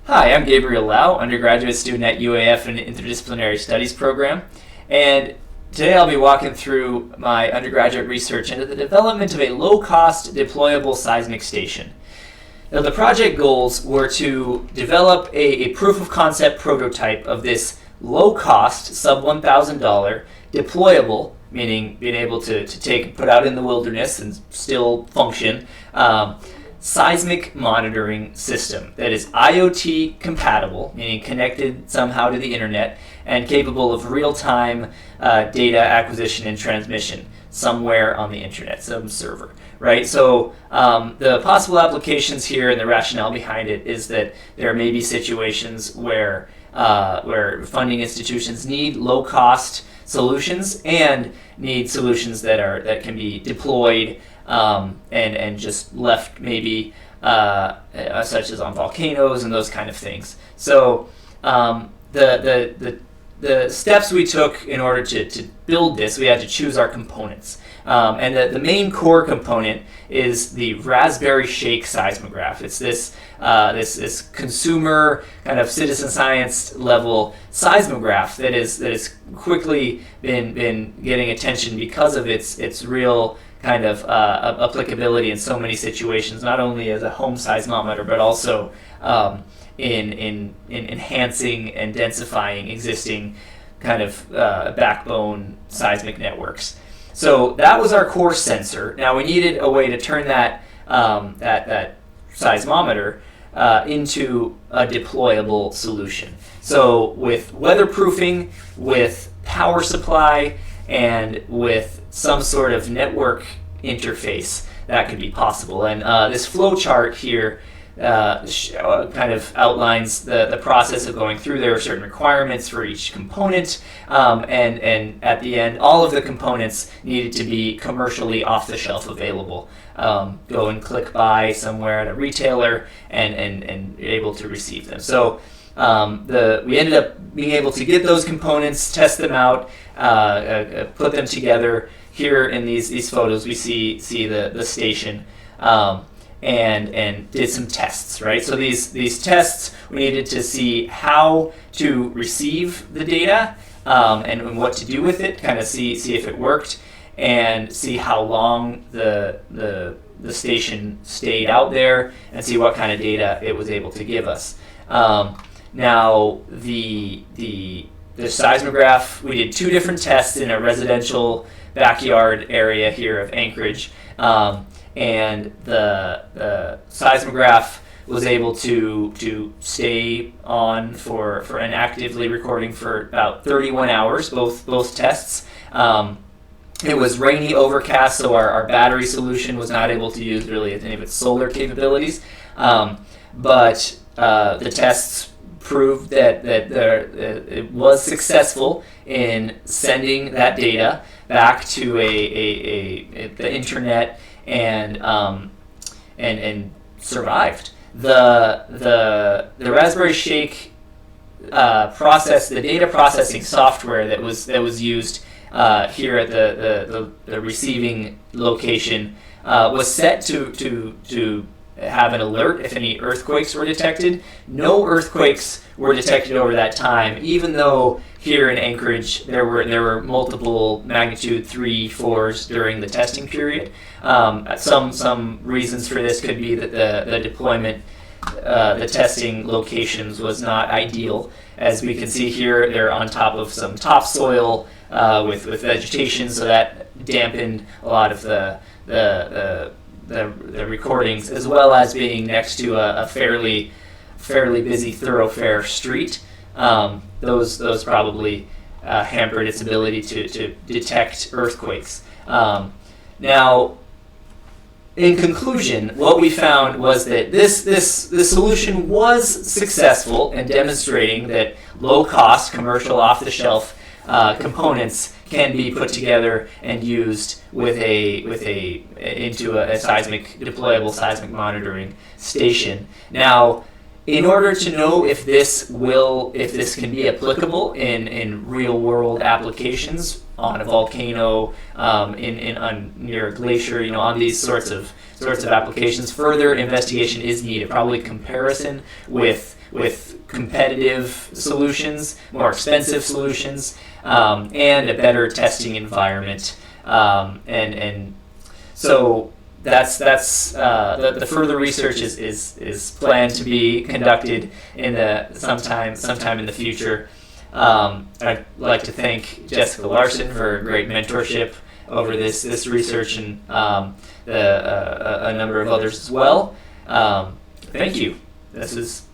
Hi, I'm Gabriel Low, undergraduate student at UAF in the Interdisciplinary Studies program, and today I'll be walking through my undergraduate research into the development of a low-cost deployable seismic station. Now, the project goals were to develop a proof-of-concept prototype of this low-cost, sub-$1,000, deployable, meaning being able to take and put out in the wilderness and still function, seismic monitoring system that is IoT compatible, meaning connected somehow to the internet, and capable of real-time data acquisition and transmission somewhere on the internet, some server, right? So the possible applications here and the rationale behind it is that there may be situations where funding institutions need low-cost solutions and need solutions that can be deployed and just left maybe such as on volcanoes and those kind of things. So the steps we took in order to build this, we had to choose our components. And the main core component is the Raspberry Shake seismograph. It's this consumer kind of citizen science level seismograph that is quickly been getting attention because of its real kind of applicability in so many situations, not only as a home seismometer, but also in enhancing and densifying existing kind of backbone seismic networks. So that was our core sensor. Now we needed a way to turn that seismometer into a deployable solution. So with weatherproofing, with power supply, and with some sort of network interface, that could be possible. And this flow chart here kind of outlines the process of going through. There are certain requirements for each component, and at the end, all of the components needed to be commercially off-the-shelf available. Go and click buy somewhere at a retailer and able to receive them. So we ended up being able to get those components, test them out, put them together. Here in these photos, we see the station. And did some tests, right? So these tests, we needed to see how to receive the data and what to do with it, kind of see if it worked, and see how long the station stayed out there, and see what kind of data it was able to give us. Now the seismograph, we did two different tests in a residential backyard area here of Anchorage. And the seismograph was able to stay on for and actively recording for about 31 hours, both tests. It was rainy, overcast, so our battery solution was not able to use really any of its solar capabilities. But the tests proved that it was successful in sending that data back to the internet and survived. The Raspberry Shake process, the data processing software that was used here at the receiving location was set to have an alert if any earthquakes were detected. No earthquakes were detected over that time, even though here in Anchorage there were multiple magnitude 3, 4s during the testing period. Some reasons for this could be that the deployment, the testing locations was not ideal. As we can see here, they're on top of some topsoil with vegetation, so that dampened a lot of the recordings, as well as being next to a fairly busy thoroughfare street. Those probably hampered its ability to detect earthquakes. Now, in conclusion, what we found was that this solution was successful in demonstrating that low-cost, commercial, off-the-shelf components can be put together and used into a deployable seismic monitoring station. Now, in order to know if this can be applicable in real world applications on a volcano, near a glacier, on these sorts of applications, further investigation is needed. Probably comparison with competitive solutions, more expensive solutions, and a better testing environment. And so that's the further research is planned to be conducted in sometime in the future. I'd like to thank Jessica Larson for great mentorship over this research, and a number of others as well. Thank you. This is